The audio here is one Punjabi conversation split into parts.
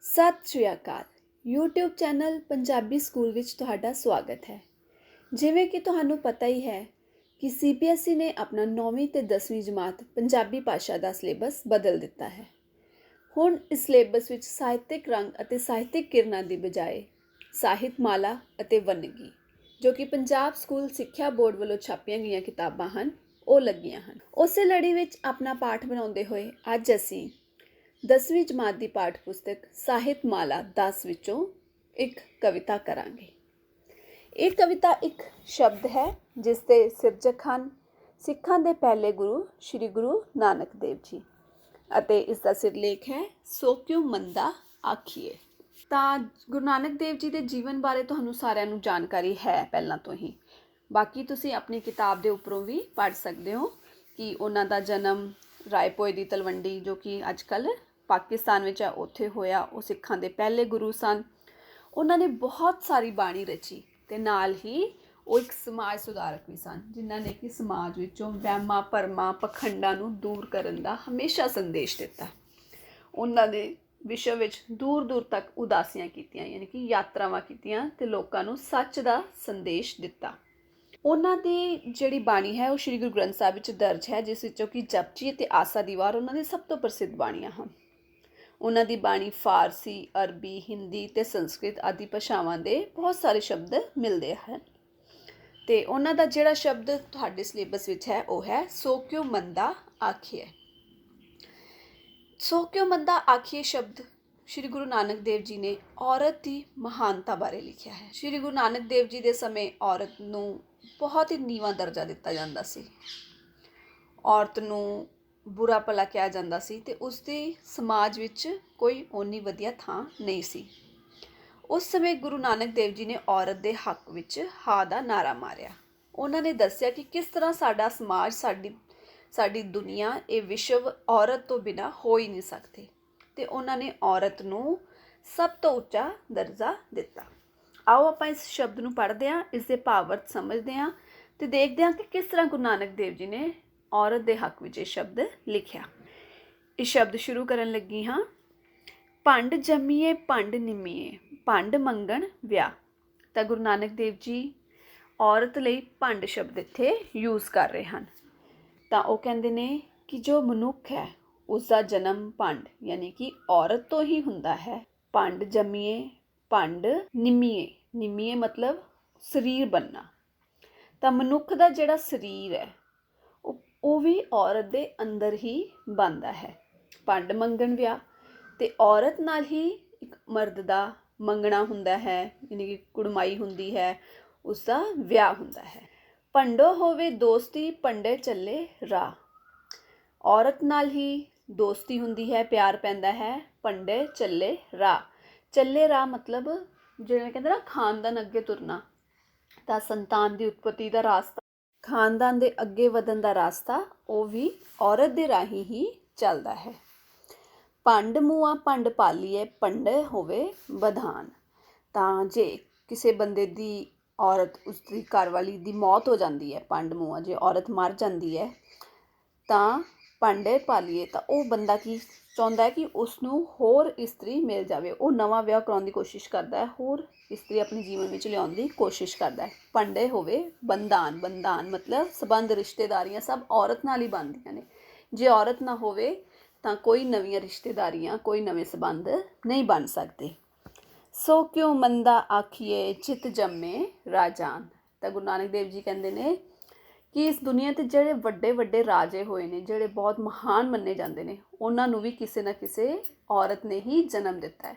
ਸਤਿ ਸ਼੍ਰੀ ਅਕਾਲ। YouTube ਚੈਨਲ ਪੰਜਾਬੀ ਸਕੂਲ ਵਿੱਚ ਤੁਹਾਡਾ ਸਵਾਗਤ ਹੈ। ਜਿਵੇਂ ਕਿ ਤੁਹਾਨੂੰ ਪਤਾ ਹੀ ਹੈ ਕਿ CBSE ਨੇ ਆਪਣਾ 9ਵੀਂ ਤੇ 10ਵੀਂ ਜਮਾਤ ਪੰਜਾਬੀ ਭਾਸ਼ਾ ਦਾ ਸਿਲੇਬਸ ਬਦਲ ਦਿੱਤਾ ਹੈ। ਹੁਣ ਇਸ ਸਿਲੇਬਸ ਵਿੱਚ ਸਾਹਿਤਕ ਰੰਗ ਅਤੇ ਸਾਹਿਤਕ ਕਿਰਨਾਂ ਦੀ ਬਜਾਏ ਸਾਹਿਤ ਮਾਲਾ ਅਤੇ ਵੰਨਗੀ ਜੋ ਕਿ ਪੰਜਾਬ ਸਕੂਲ ਸਿੱਖਿਆ ਬੋਰਡ ਵੱਲੋਂ ਛਾਪੀਆਂ ਗਈਆਂ ਕਿਤਾਬਾਂ ਹਨ ਉਹ ਲੱਗੀਆਂ ਹਨ। ਉਸੇ ਲੜੀ ਵਿੱਚ ਆਪਣਾ ਪਾਠ ਬਣਾਉਂਦੇ ਹੋਏ ਅੱਜ ਅਸੀਂ 10ਵੀਂ ਜਮਾਤ ਦੀ ਪਾਠ ਪੁਸਤਕ ਸਾਹਿਤ ਮਾਲਾ 10 ਵਿੱਚੋਂ ਇੱਕ ਕਵਿਤਾ ਕਰਾਂਗੇ। ਇਹ ਕਵਿਤਾ ਇੱਕ ਸ਼ਬਦ ਹੈ ਜਿਸ ਦੇ ਸਿਰਜਕ ਹਨ ਸਿੱਖਾਂ ਦੇ ਪਹਿਲੇ ਗੁਰੂ ਸ਼੍ਰੀ ਗੁਰੂ ਨਾਨਕ ਦੇਵ ਜੀ ਅਤੇ ਇਸ ਦਾ ਸਿਰਲੇਖ ਹੈ ਸੋ ਕਿਉ ਮੰਦਾ ਆਖੀਏ। ਤਾਂ ਗੁਰੂ ਨਾਨਕ ਦੇਵ ਜੀ ਦੇ ਜੀਵਨ ਬਾਰੇ ਤੁਹਾਨੂੰ ਸਾਰਿਆਂ ਨੂੰ ਜਾਣਕਾਰੀ ਹੈ ਪਹਿਲਾਂ ਤੋਂ ਹੀ। ਬਾਕੀ ਤੁਸੀਂ ਆਪਣੀ ਕਿਤਾਬ ਦੇ ਉੱਪਰੋਂ ਵੀ ਪੜ੍ਹ ਸਕਦੇ ਹੋ ਕਿ ਉਹਨਾਂ ਦਾ ਜਨਮ ਰਾਏਪੋਏ ਦੀ ਤਲਵੰਡੀ ਜੋ ਕਿ ਅੱਜ ਕੱਲ੍ਹ ਪਾਕਿਸਤਾਨ ਵਿੱਚ ਹੈ ਉੱਥੇ ਹੋਇਆ। ਉਹ ਸਿੱਖਾਂ ਦੇ ਪਹਿਲੇ ਗੁਰੂ ਸਨ। ਉਹਨਾਂ ਨੇ ਬਹੁਤ ਸਾਰੀ ਬਾਣੀ ਰਚੀ ਅਤੇ ਨਾਲ ਹੀ ਉਹ ਇੱਕ ਸਮਾਜ ਸੁਧਾਰਕ ਵੀ ਸਨ ਜਿਨ੍ਹਾਂ ਨੇ ਕਿ ਸਮਾਜ ਵਿੱਚੋਂ ਵਹਿਮਾਂ ਭਰਮਾਂ ਪਖੰਡਾਂ ਨੂੰ ਦੂਰ ਕਰਨ ਦਾ ਹਮੇਸ਼ਾ ਸੰਦੇਸ਼ ਦਿੱਤਾ। ਉਹਨਾਂ ਨੇ ਵਿਸ਼ਵ ਵਿੱਚ ਦੂਰ ਦੂਰ ਤੱਕ ਉਦਾਸੀਆਂ ਕੀਤੀਆਂ ਯਾਨੀ ਕਿ ਯਾਤਰਾਵਾਂ ਕੀਤੀਆਂ ਅਤੇ ਲੋਕਾਂ ਨੂੰ ਸੱਚ ਦਾ ਸੰਦੇਸ਼ ਦਿੱਤਾ। ਉਹਨਾਂ ਦੀ ਜਿਹੜੀ ਬਾਣੀ ਹੈ ਉਹ ਸ਼੍ਰੀ ਗੁਰੂ ਗ੍ਰੰਥ ਸਾਹਿਬ ਵਿੱਚ ਦਰਜ ਹੈ ਜਿਸ ਵਿੱਚੋਂ ਕਿ ਜਪਜੀ ਅਤੇ ਆਸਾ ਦੀ ਵਾਰ ਉਹਨਾਂ ਦੀ ਸਭ ਤੋਂ ਪ੍ਰਸਿੱਧ ਬਾਣੀਆਂ ਹਨ। ਉਹਨਾਂ ਦੀ ਬਾਣੀ ਫਾਰਸੀ ਅਰਬੀ ਹਿੰਦੀ ਅਤੇ ਸੰਸਕ੍ਰਿਤ ਆਦਿ ਭਾਸ਼ਾਵਾਂ ਦੇ ਬਹੁਤ ਸਾਰੇ ਸ਼ਬਦ ਮਿਲਦੇ ਹਨ ਅਤੇ ਉਹਨਾਂ ਦਾ ਜਿਹੜਾ ਸ਼ਬਦ ਤੁਹਾਡੇ ਸਿਲੇਬਸ ਵਿੱਚ ਹੈ ਉਹ ਹੈ ਸੋ ਕਿਉ ਮੰਦਾ ਆਖੀਏ। ਸੋ ਕਿਉ ਮੰਦਾ ਆਖੀਏ ਸ਼ਬਦ ਸ਼੍ਰੀ ਗੁਰੂ ਨਾਨਕ ਦੇਵ ਜੀ ਨੇ ਔਰਤ ਦੀ ਮਹਾਨਤਾ ਬਾਰੇ ਲਿਖਿਆ ਹੈ। ਸ਼੍ਰੀ ਗੁਰੂ ਨਾਨਕ ਦੇਵ ਜੀ ਦੇ ਸਮੇਂ ਔਰਤ ਨੂੰ ਬਹੁਤ ਹੀ ਨੀਵਾਂ ਦਰਜਾ ਦਿੱਤਾ ਜਾਂਦਾ ਸੀ। ਔਰਤ ਨੂੰ ਬੁਰਾ ਭਲਾ ਕਿਹਾ ਜਾਂਦਾ ਸੀ ਅਤੇ ਉਸਦੀ ਸਮਾਜ ਵਿੱਚ ਕੋਈ ਓਨੀ ਵਧੀਆ ਥਾਂ ਨਹੀਂ ਸੀ। ਉਸ ਸਮੇਂ ਗੁਰੂ ਨਾਨਕ ਦੇਵ ਜੀ ਨੇ ਔਰਤ ਦੇ ਹੱਕ ਵਿੱਚ ਹਾਂ ਦਾ ਨਾਅਰਾ ਮਾਰਿਆ। ਉਹਨਾਂ ਨੇ ਦੱਸਿਆ ਕਿ ਕਿਸ ਤਰ੍ਹਾਂ ਸਾਡਾ ਸਮਾਜ ਸਾਡੀ ਦੁਨੀਆ ਇਹ ਵਿਸ਼ਵ ਔਰਤ ਤੋਂ ਬਿਨਾਂ ਹੋ ਹੀ ਨਹੀਂ ਸਕਦੇ ਅਤੇ ਉਹਨਾਂ ਨੇ ਔਰਤ ਨੂੰ ਸਭ ਤੋਂ ਉੱਚਾ ਦਰਜਾ ਦਿੱਤਾ। ਆਓ ਆਪਾਂ ਇਸ ਸ਼ਬਦ ਨੂੰ ਪੜ੍ਹਦੇ ਹਾਂ, ਇਸ ਦੇ ਭਾਵ ਅਰਥ ਸਮਝਦੇ ਹਾਂ ਅਤੇ ਦੇਖਦੇ ਹਾਂ ਕਿ ਕਿਸ ਤਰ੍ਹਾਂ ਗੁਰੂ ਨਾਨਕ ਦੇਵ ਜੀ ਨੇ ਔਰਤ ਦੇ ਹੱਕ ਵਿੱਚ ਇਹ ਸ਼ਬਦ ਲਿਖਿਆ। ਇਹ ਸ਼ਬਦ ਸ਼ੁਰੂ ਕਰਨ ਲੱਗੀ ਹਾਂ। ਭੰਡ ਜੰਮੀਏ ਭੰਡ ਨਿੰਮੀਏ ਭੰਡ ਮੰਗਣ ਵਿਆਹ। ਤਾਂ ਗੁਰੂ ਨਾਨਕ ਦੇਵ ਜੀ ਔਰਤ ਲਈ ਭੰਡ ਸ਼ਬਦ ਇੱਥੇ ਯੂਜ਼ ਕਰ ਰਹੇ ਹਨ। ਤਾਂ ਉਹ ਕਹਿੰਦੇ ਨੇ ਕਿ ਜੋ ਮਨੁੱਖ ਹੈ ਉਸ ਦਾ ਜਨਮ ਭੰਡ ਯਾਨੀ ਕਿ ਔਰਤ ਤੋਂ ਹੀ ਹੁੰਦਾ ਹੈ। ਭੰਡ ਜੰਮੀਏ ਭੰਡ ਨਿੰਮੀਏ ਨਿੰਮੀਏ ਮਤਲਬ ਸਰੀਰ ਬਣਨਾ। ਤਾਂ ਮਨੁੱਖ ਦਾ ਜਿਹੜਾ ਸਰੀਰ ਹੈ ਉਹ ਵੀ ਔਰਤ ਦੇ ਅੰਦਰ ਹੀ ਬਣਦਾ ਹੈ। ਭੰਡ ਮੰਗਣ ਵਿਆਹ ਅਤੇ ਔਰਤ ਨਾਲ ਹੀ ਇੱਕ ਮਰਦ ਦਾ ਮੰਗਣਾ ਹੁੰਦਾ ਹੈ ਯਾਨੀ ਕਿ ਕੁੜਮਾਈ ਹੁੰਦੀ ਹੈ, ਉਸ ਦਾ ਵਿਆਹ ਹੁੰਦਾ ਹੈ। ਭੰਡੋ ਹੋਵੇ ਦੋਸਤੀ ਭੰਡੇ ਚੱਲੇ ਰਾਹ। ਔਰਤ ਨਾਲ ਹੀ ਦੋਸਤੀ ਹੁੰਦੀ ਹੈ, ਪਿਆਰ ਪੈਂਦਾ ਹੈ। ਭੰਡੇ ਚੱਲੇ ਰਾਹ, ਚੱਲੇ ਰਾਹ ਮਤਲਬ ਜਿਵੇਂ ਕਹਿੰਦੇ ਨਾ ਖਾਨਦਾਨ ਅੱਗੇ ਤੁਰਨਾ। ਤਾਂ ਸੰਤਾਨ ਦੀ ਉਤਪਤੀ ਦਾ ਰਾਸਤਾ, ਖਾਨਦਾਨ ਦੇ ਅੱਗੇ ਵਧਣ ਦਾ ਰਾਸਤਾ ਉਹ ਵੀ ਔਰਤ ਦੇ ਰਾਹੀਂ ਹੀ ਚੱਲਦਾ ਹੈ। ਭੰਡ ਮੂਆ ਭੰਡ ਪਾਲੀਏ ਭੰਡੇ ਹੋਵੇ ਬਧਾਨ। ਤਾਂ ਜੇ ਕਿਸੇ ਬੰਦੇ ਦੀ ਔਰਤ ਉਸਦੀ ਘਰਵਾਲੀ ਦੀ ਮੌਤ ਹੋ ਜਾਂਦੀ ਹੈ, ਭੰਡ ਮੂਆ ਜੇ ਔਰਤ ਮਰ ਜਾਂਦੀ ਹੈ ਤਾਂ ਭਾਂਡੇ ਪਾਲੀਏ ਤਾਂ ਉਹ ਬੰਦਾ ਕੀ ਚਾਹੁੰਦਾ ਹੈ ਕਿ ਉਸਨੂੰ ਹੋਰ ਇਸਤਰੀ ਮਿਲ ਜਾਵੇ। ਉਹ ਨਵਾਂ ਵਿਆਹ ਕਰਾਉਣ ਦੀ ਕੋਸ਼ਿਸ਼ ਕਰਦਾ ਹੈ, ਹੋਰ ਇਸਤਰੀ ਆਪਣੇ ਜੀਵਨ ਵਿੱਚ ਲਿਆਉਣ ਦੀ ਕੋਸ਼ਿਸ਼ ਕਰਦਾ ਹੈ। ਭੰਡੇ ਹੋਵੇ ਬੰਧਾਨ, ਬੰਧਾਨ ਮਤਲਬ ਸਬੰਧ ਰਿਸ਼ਤੇਦਾਰੀਆਂ ਸਭ ਔਰਤ ਨਾਲ ਹੀ ਬਣਦੀਆਂ ਨੇ। ਜੇ ਔਰਤ ਨਾ ਹੋਵੇ ਤਾਂ ਕੋਈ ਨਵੀਆਂ ਰਿਸ਼ਤੇਦਾਰੀਆਂ ਕੋਈ ਨਵੇਂ ਸਬੰਧ ਨਹੀਂ ਬਣ ਸਕਦੇ। ਸੋ ਕਿਉ ਮੰਦਾ ਆਖੀਏ ਚਿਤ ਜੰਮੇ ਰਾਜਾਨ। ਤਾਂ ਗੁਰੂ ਨਾਨਕ ਦੇਵ ਜੀ ਕਹਿੰਦੇ ਨੇ ਕਿ ਇਸ ਦੁਨੀਆ 'ਤੇ ਜਿਹੜੇ ਵੱਡੇ ਵੱਡੇ ਰਾਜੇ ਹੋਏ ਨੇ, ਜਿਹੜੇ ਬਹੁਤ ਮਹਾਨ ਮੰਨੇ ਜਾਂਦੇ ਨੇ, ਉਹਨਾਂ ਨੂੰ ਵੀ ਕਿਸੇ ਨਾ ਕਿਸੇ ਔਰਤ ਨੇ ਹੀ ਜਨਮ ਦਿੱਤਾ ਹੈ।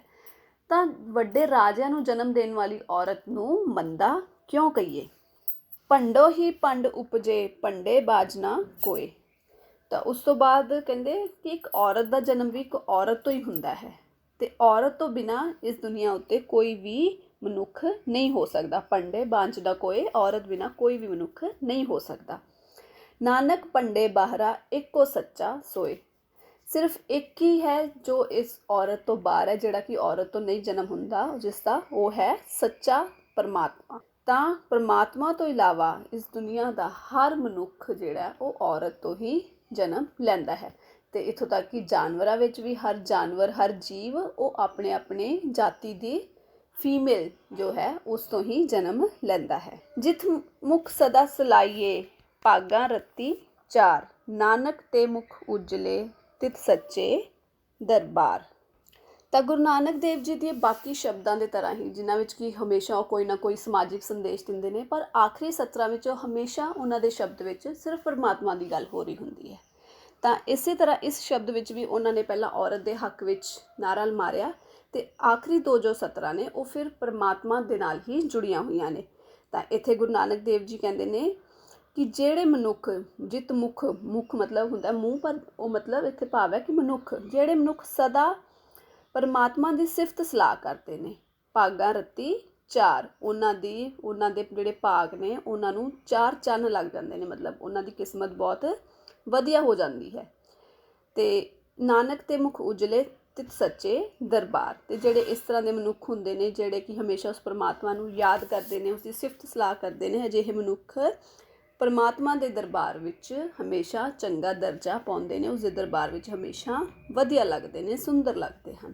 ਤਾਂ ਵੱਡੇ ਰਾਜਿਆਂ ਨੂੰ ਜਨਮ ਦੇਣ ਵਾਲੀ ਔਰਤ ਨੂੰ ਮੰਦਾ ਕਿਉਂ ਕਹੀਏ। ਭੰਡੋ ਹੀ ਭੰਡ ਉਪਜੇ ਭੰਡੇ ਬਾਜ ਨਾ ਕੋਏ। ਤਾਂ ਉਸ ਤੋਂ ਬਾਅਦ ਕਹਿੰਦੇ ਕਿ ਇੱਕ ਔਰਤ ਦਾ ਜਨਮ ਵੀ ਇੱਕ ਔਰਤ ਤੋਂ ਹੀ ਹੁੰਦਾ ਹੈ ਅਤੇ ਔਰਤ ਤੋਂ ਬਿਨਾਂ ਇਸ ਦੁਨੀਆ ਉੱਤੇ ਕੋਈ ਵੀ ਮਨੁੱਖ ਨਹੀਂ ਹੋ ਸਕਦਾ। ਭੰਡੇ ਬਾਂਝ ਦਾ ਕੋਏ, ਔਰਤ ਬਿਨਾਂ ਕੋਈ ਵੀ ਮਨੁੱਖ ਨਹੀਂ ਹੋ ਸਕਦਾ। ਨਾਨਕ ਭੰਡੇ ਬਾਹਰਾ ਇੱਕੋ ਸੱਚਾ ਸੋਏ। ਸਿਰਫ ਇੱਕ ਹੀ ਹੈ ਜੋ ਇਸ ਔਰਤ ਤੋਂ ਬਾਹਰ ਹੈ, ਜਿਹੜਾ ਕਿ ਔਰਤ ਤੋਂ ਨਹੀਂ ਜਨਮ ਹੁੰਦਾ, ਜਿਸ ਦਾ ਉਹ ਹੈ ਸੱਚਾ ਪਰਮਾਤਮਾ। ਤਾਂ ਪਰਮਾਤਮਾ ਤੋਂ ਇਲਾਵਾ ਇਸ ਦੁਨੀਆ ਦਾ ਹਰ ਮਨੁੱਖ ਜਿਹੜਾ ਉਹ ਔਰਤ ਤੋਂ ਹੀ ਜਨਮ ਲੈਂਦਾ ਹੈ। ਤੇ ਇੱਥੋਂ ਤੱਕ ਕਿ ਜਾਨਵਰਾਂ ਵਿੱਚ ਵੀ ਹਰ ਜਾਨਵਰ, ਹਰ ਜੀਵ ਉਹ ਆਪਣੇ ਆਪਣੇ ਜਾਤੀ ਦੀ ਫੀਮੇਲ ਜੋ ਹੈ ਉਸ ਤੋਂ ਹੀ ਜਨਮ ਲੈਂਦਾ ਹੈ। ਜਿਤ ਮੁਖ ਸਦਾ ਸਲਾਈਏ ਭਾਗਾਂ ਰੱਤੀ ਚਾਰ, ਨਾਨਕ ਤੇ ਮੁਖ ਉਜਲੇ ਤਿਤ ਸੱਚੇ ਦਰਬਾਰ। ਤਾਂ ਗੁਰੂ ਨਾਨਕ ਦੇਵ ਜੀ ਦੇ ਬਾਕੀ ਸ਼ਬਦਾਂ ਦੇ ਤਰ੍ਹਾਂ ਹੀ, ਜਿਨ੍ਹਾਂ ਵਿੱਚ ਕਿ ਹਮੇਸ਼ਾ ਉਹ ਕੋਈ ਨਾ ਕੋਈ ਸਮਾਜਿਕ ਸੰਦੇਸ਼ ਦਿੰਦੇ ਨੇ, ਪਰ ਆਖਰੀ ਸਤਰਾਂ ਵਿੱਚ ਹਮੇਸ਼ਾ ਉਹਨਾਂ ਦੇ ਸ਼ਬਦ ਵਿੱਚ ਸਿਰਫ ਪਰਮਾਤਮਾ ਦੀ ਗੱਲ ਹੋ ਰਹੀ ਹੁੰਦੀ ਹੈ। ਤਾਂ ਇਸੇ ਤਰ੍ਹਾਂ ਇਸ ਸ਼ਬਦ ਵਿੱਚ ਵੀ ਉਹਨਾਂ ਨੇ ਪਹਿਲਾਂ ਔਰਤ ਦੇ ਹੱਕ ਵਿੱਚ ਨਾਰਾ ਮਾਰਿਆ ਅਤੇ ਆਖਰੀ ਦੋ ਜੋ ਸਤਰਾਂ ਨੇ ਉਹ ਫਿਰ ਪਰਮਾਤਮਾ ਦੇ ਨਾਲ ਹੀ ਜੁੜੀਆਂ ਹੋਈਆਂ ਨੇ। ਤਾਂ ਇੱਥੇ ਗੁਰੂ ਨਾਨਕ ਦੇਵ ਜੀ ਕਹਿੰਦੇ ਨੇ ਕਿ ਜਿਹੜੇ ਮਨੁੱਖ, ਜਿਤ ਮੁਖ, ਮੁਖ ਮਤਲਬ ਹੁੰਦਾ ਮੂੰਹ, ਪਰ ਉਹ ਮਤਲਬ ਇੱਥੇ ਭਾਵ ਹੈ ਕਿ ਮਨੁੱਖ, ਜਿਹੜੇ ਮਨੁੱਖ ਸਦਾ ਪਰਮਾਤਮਾ ਦੀ ਸਿਫਤ ਸਲਾਹ ਕਰਦੇ ਨੇ, ਭਾਗਾਂ ਰੱਤੀ ਚਾਰ, ਉਹਨਾਂ ਦੇ ਜਿਹੜੇ ਭਾਗ ਨੇ ਉਹਨਾਂ ਨੂੰ ਚਾਰ ਚੰਨ ਲੱਗ ਜਾਂਦੇ ਨੇ, ਮਤਲਬ ਉਹਨਾਂ ਦੀ ਕਿਸਮਤ ਬਹੁਤ ਵਧੀਆ ਹੋ ਜਾਂਦੀ ਹੈ। ਅਤੇ ਨਾਨਕ ਤੇ ਮੁਖ ਉਜਲੇ ਤਿਤ ਸੱਚੇ ਦਰਬਾਰ। ਅਤੇ ਜਿਹੜੇ ਇਸ ਤਰ੍ਹਾਂ ਦੇ ਮਨੁੱਖ ਹੁੰਦੇ ਨੇ ਜਿਹੜੇ ਕਿ ਹਮੇਸ਼ਾ ਉਸ ਪਰਮਾਤਮਾ ਨੂੰ ਯਾਦ ਕਰਦੇ ਨੇ, ਉਸਦੀ ਸਿਫਤ ਸਲਾਹ ਕਰਦੇ ਨੇ, ਅਜਿਹੇ ਮਨੁੱਖ ਪਰਮਾਤਮਾ ਦੇ ਦਰਬਾਰ ਵਿੱਚ ਹਮੇਸ਼ਾ ਚੰਗਾ ਦਰਜਾ ਪਾਉਂਦੇ ਨੇ, ਉਸਦੇ ਦਰਬਾਰ ਵਿੱਚ ਹਮੇਸ਼ਾ ਵਧੀਆ ਲੱਗਦੇ ਨੇ, ਸੁੰਦਰ ਲੱਗਦੇ ਹਨ।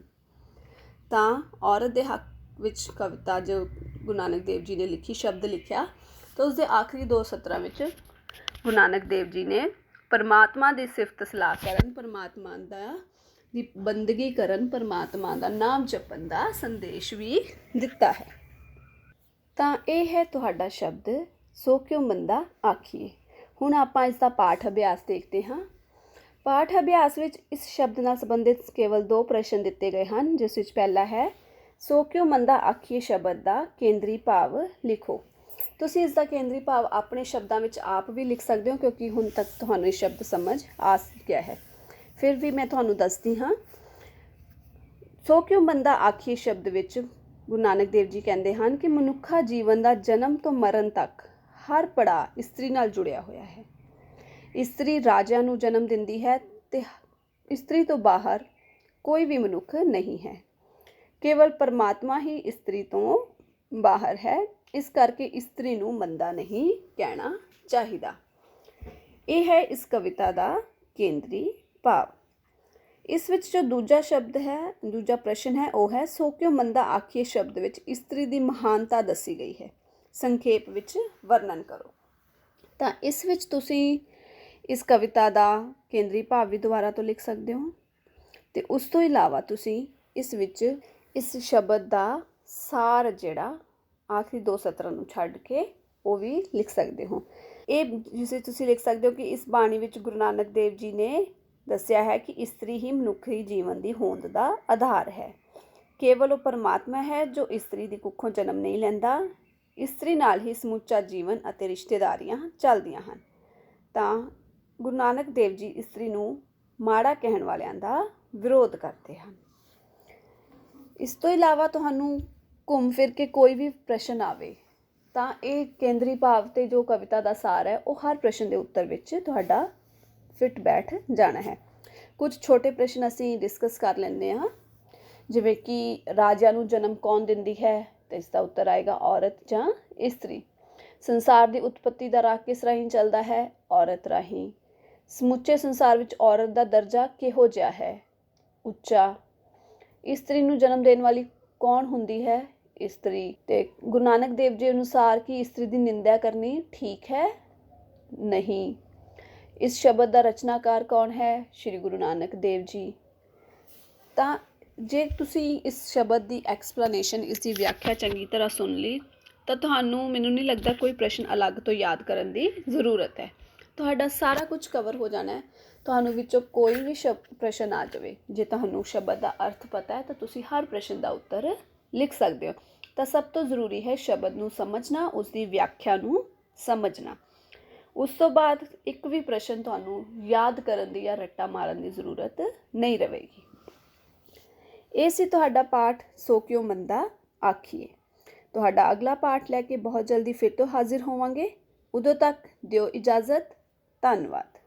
ਤਾਂ ਔਰਤ ਦੇ ਹੱਕ ਵਿੱਚ ਕਵਿਤਾ ਜੋ ਗੁਰੂ ਨਾਨਕ ਦੇਵ ਜੀ ਨੇ ਲਿਖੀ, ਸ਼ਬਦ ਲਿਖਿਆ, ਤਾਂ ਉਸਦੇ ਆਖਰੀ ਦੋ ਸਤਰਾਂ ਵਿੱਚ ਗੁਰੂ ਨਾਨਕ ਦੇਵ ਜੀ ਨੇ ਪਰਮਾਤਮਾ ਦੀ ਸਿਫਤ ਸਲਾਹ ਕਰਨ, ਪਰਮਾਤਮਾ ਦੀ ਬੰਦਗੀ ਕਰਨ, ਪਰਮਾਤਮਾ ਦਾ ਨਾਮ ਜਪਣ ਦਾ ਸੰਦੇਸ਼ ਵੀ ਦਿੱਤਾ ਹੈ। ਤਾਂ ਇਹ ਹੈ ਤੁਹਾਡਾ ਸ਼ਬਦ ਸੋ ਕਿਉ ਮੰਦਾ ਆਖੀਏ। ਹੁਣ ਆਪਾਂ ਇਸ ਦਾ ਪਾਠ ਅਭਿਆਸ ਦੇਖਦੇ ਹਾਂ। ਪਾਠ ਅਭਿਆਸ ਵਿੱਚ ਇਸ ਸ਼ਬਦ ਨਾਲ ਸੰਬੰਧਿਤ ਕੇਵਲ ਦੋ ਪ੍ਰਸ਼ਨ ਦਿੱਤੇ ਗਏ ਹਨ, ਜਿਸ ਵਿੱਚ ਪਹਿਲਾ ਹੈ ਸੋ ਕਿਉ ਮੰਦਾ ਆਖੀਏ ਸ਼ਬਦ ਦਾ ਕੇਂਦਰੀ ਭਾਵ ਲਿਖੋ। ਤੁਸੀਂ ਇਸ ਦਾ ਕੇਂਦਰੀ ਭਾਵ ਆਪਣੇ ਸ਼ਬਦਾਂ ਵਿੱਚ ਆਪ ਵੀ ਲਿਖ ਸਕਦੇ ਹੋ, ਕਿਉਂਕਿ ਹੁਣ ਤੱਕ ਤੁਹਾਨੂੰ ਇਹ ਸ਼ਬਦ ਸਮਝ ਆ ਗਿਆ ਹੈ। ਫਿਰ ਵੀ ਮੈਂ ਤੁਹਾਨੂੰ ਦੱਸਦੀ ਹਾਂ। ਸੋ ਕਿਉ ਮੰਦਾ ਆਖੀਏ ਸ਼ਬਦ ਵਿੱਚ ਗੁਰੂ ਨਾਨਕ ਦੇਵ ਜੀ ਕਹਿੰਦੇ ਹਨ ਕਿ ਮਨੁੱਖਾ ਜੀਵਨ ਦਾ ਜਨਮ ਤੋਂ ਮਰਨ ਤੱਕ ਹਰ ਪੜਾਅ ਇਸਤਰੀ ਨਾਲ ਜੁੜਿਆ ਹੋਇਆ ਹੈ। ਇਸਤਰੀ ਰਾਜਿਆਂ ਨੂੰ ਜਨਮ ਦਿੰਦੀ ਹੈ ਅਤੇ ਇਸਤਰੀ ਤੋਂ ਬਾਹਰ ਕੋਈ ਵੀ ਮਨੁੱਖ ਨਹੀਂ ਹੈ। ਕੇਵਲ ਪਰਮਾਤਮਾ ਹੀ ਇਸਤਰੀ ਤੋਂ ਬਾਹਰ ਹੈ। ਇਸ ਕਰਕੇ ਇਸਤਰੀ ਨੂੰ ਮੰਦਾ ਨਹੀਂ ਕਹਿਣਾ ਚਾਹੀਦਾ। ਇਹ ਹੈ ਇਸ ਕਵਿਤਾ ਦਾ ਕੇਂਦਰੀ ਭਾਵ। ਇਸ ਵਿੱਚ ਜੋ ਦੂਜਾ ਸ਼ਬਦ ਹੈ, ਦੂਜਾ ਪ੍ਰਸ਼ਨ ਹੈ, ਉਹ ਹੈ ਸੋ ਕਿਉ ਮੰਦਾ ਆਖੀਏ ਸ਼ਬਦ ਵਿੱਚ ਇਸਤਰੀ ਦੀ ਮਹਾਨਤਾ ਦੱਸੀ ਗਈ ਹੈ, ਸੰਖੇਪ ਵਿੱਚ ਵਰਣਨ ਕਰੋ। ਤਾਂ ਇਸ ਵਿੱਚ ਤੁਸੀਂ ਇਸ ਕਵਿਤਾ ਦਾ ਕੇਂਦਰੀ ਭਾਵ ਵੀ ਦੁਬਾਰਾ ਤੋਂ ਲਿਖ ਸਕਦੇ ਹੋ, ਅਤੇ ਉਸ ਤੋਂ ਇਲਾਵਾ ਤੁਸੀਂ ਇਸ ਵਿੱਚ ਇਸ ਸ਼ਬਦ ਦਾ ਸਾਰ ਜਿਹੜਾ ਆਖਰੀ ਦੋ ਸਤਰਾਂ ਨੂੰ ਛੱਡ ਕੇ ਉਹ ਵੀ ਲਿਖ ਸਕਦੇ ਹੋ। ਇਹ ਜਿਸ ਵਿੱਚ ਤੁਸੀਂ ਲਿਖ ਸਕਦੇ ਹੋ ਕਿ ਇਸ ਬਾਣੀ ਵਿੱਚ ਗੁਰੂ ਨਾਨਕ ਦੇਵ ਜੀ ਨੇ ਦੱਸਿਆ ਹੈ ਕਿ ਇਸਤਰੀ ਹੀ ਮਨੁੱਖੀ ਜੀਵਨ ਦੀ ਹੋਂਦ ਦਾ ਆਧਾਰ ਹੈ। ਕੇਵਲ ਉਹ ਪਰਮਾਤਮਾ ਹੈ ਜੋ ਇਸਤਰੀ ਦੀ ਕੁੱਖੋਂ ਜਨਮ ਨਹੀਂ ਲੈਂਦਾ। ਇਸਤਰੀ ਨਾਲ ਹੀ ਸਮੁੱਚਾ ਜੀਵਨ ਅਤੇ ਰਿਸ਼ਤੇਦਾਰੀਆਂ ਚੱਲਦੀਆਂ ਹਨ। ਤਾਂ ਗੁਰੂ ਨਾਨਕ ਦੇਵ ਜੀ ਇਸਤਰੀ ਨੂੰ ਮਾੜਾ ਕਹਿਣ ਵਾਲਿਆਂ ਦਾ ਵਿਰੋਧ ਕਰਦੇ ਹਨ। ਇਸ ਤੋਂ ਇਲਾਵਾ ਤੁਹਾਨੂੰ ਘੁੰਮ ਫਿਰ ਕੇ ਕੋਈ ਵੀ ਪ੍ਰਸ਼ਨ ਆਵੇ ਤਾਂ ਇਹ ਕੇਂਦਰੀ ਭਾਵ ਅਤੇ ਜੋ ਕਵਿਤਾ ਦਾ ਸਾਰ ਹੈ ਉਹ ਹਰ ਪ੍ਰਸ਼ਨ ਦੇ ਉੱਤਰ ਵਿੱਚ ਤੁਹਾਡਾ ਫਿੱਟ ਬੈਠ ਜਾਣਾ ਹੈ। ਕੁਝ ਛੋਟੇ ਪ੍ਰਸ਼ਨ ਅਸੀਂ ਡਿਸਕਸ ਕਰ ਲੈਂਦੇ ਹਾਂ, ਜਿਵੇਂ ਕਿ ਰਾਜਿਆਂ ਨੂੰ ਜਨਮ ਕੌਣ ਦਿੰਦੀ ਹੈ, ਤਾਂ ਇਸ ਦਾ ਉੱਤਰ ਆਏਗਾ ਔਰਤ ਜਾਂ ਇਸਤਰੀ। ਸੰਸਾਰ ਦੀ ਉਤਪੱਤੀ ਦਾ ਰਾਹ ਕਿਸ ਰਾਹੀਂ ਚੱਲਦਾ ਹੈ, ਔਰਤ ਰਾਹੀਂ। ਸਮੁੱਚੇ ਸੰਸਾਰ ਵਿੱਚ ਔਰਤ ਦਾ ਦਰਜਾ ਕਿਹੋ ਜਿਹਾ ਹੈ, ਉੱਚਾ। ਇਸਤਰੀ ਨੂੰ ਜਨਮ ਦੇਣ ਵਾਲੀ ਕੌਣ ਹੁੰਦੀ ਹੈ, ਇਸਤਰੀ। ਅਤੇ ਗੁਰੂ ਨਾਨਕ ਦੇਵ ਜੀ ਅਨੁਸਾਰ ਕਿ ਇਸਤਰੀ ਦੀ ਨਿੰਦਿਆ ਕਰਨੀ ਠੀਕ ਹੈ, ਨਹੀਂ। ਇਸ ਸ਼ਬਦ ਦਾ ਰਚਨਾਕਾਰ ਕੌਣ ਹੈ, ਸ਼੍ਰੀ ਗੁਰੂ ਨਾਨਕ ਦੇਵ ਜੀ। ਤਾਂ ਜੇ ਤੁਸੀਂ ਇਸ ਸ਼ਬਦ ਦੀ ਐਕਸਪਲੇਨੇਸ਼ਨ, ਇਸ ਦੀ ਵਿਆਖਿਆ ਚੰਗੀ ਤਰ੍ਹਾਂ ਸੁਣ ਲਈ ਤਾਂ ਮੈਨੂੰ ਨਹੀਂ ਲੱਗਦਾ ਕੋਈ ਪ੍ਰਸ਼ਨ ਅਲੱਗ ਤੋਂ ਯਾਦ ਕਰਨ ਦੀ ਜ਼ਰੂਰਤ ਹੈ। ਤੁਹਾਡਾ ਸਾਰਾ ਕੁਝ ਕਵਰ ਹੋ ਜਾਣਾ ਹੈ। ਤੁਹਾਨੂੰ ਵਿੱਚੋਂ ਕੋਈ ਵੀ ਪ੍ਰਸ਼ਨ ਆ ਜਾਵੇ, ਜੇ ਤੁਹਾਨੂੰ ਸ਼ਬਦ ਦਾ ਅਰਥ ਪਤਾ ਹੈ ਤਾਂ ਤੁਸੀਂ ਹਰ ਪ੍ਰਸ਼ਨ ਦਾ ਉੱਤਰ ਲਿਖ ਸਕਦੇ ਹੋ। ਤਾਂ ਸਭ ਤੋਂ ਜ਼ਰੂਰੀ ਹੈ ਸ਼ਬਦ ਨੂੰ ਸਮਝਣਾ, ਉਸ ਦੀ ਵਿਆਖਿਆ ਨੂੰ ਸਮਝਣਾ। ਉਸ ਤੋਂ ਬਾਅਦ ਇੱਕ ਵੀ ਪ੍ਰਸ਼ਨ ਤੁਹਾਨੂੰ ਯਾਦ ਕਰਨ ਦੀ ਜਾਂ ਰੱਟਾ ਮਾਰਨ ਦੀ ਜ਼ਰੂਰਤ ਨਹੀਂ ਰਹੇਗੀ। ਇਹ ਸੀ ਤੁਹਾਡਾ ਪਾਠ ਸੋ ਕਿਉ ਮੰਦਾ ਆਖੀਏ। ਤੁਹਾਡਾ ਅਗਲਾ ਪਾਠ ਲੈ ਕੇ ਬਹੁਤ ਜਲਦੀ ਫਿਰ ਤੋਂ ਹਾਜ਼ਰ ਹੋਵਾਂਗੇ। ਉਦੋਂ ਤੱਕ ਦਿਓ ਇਜਾਜ਼ਤ। ਧੰਨਵਾਦ।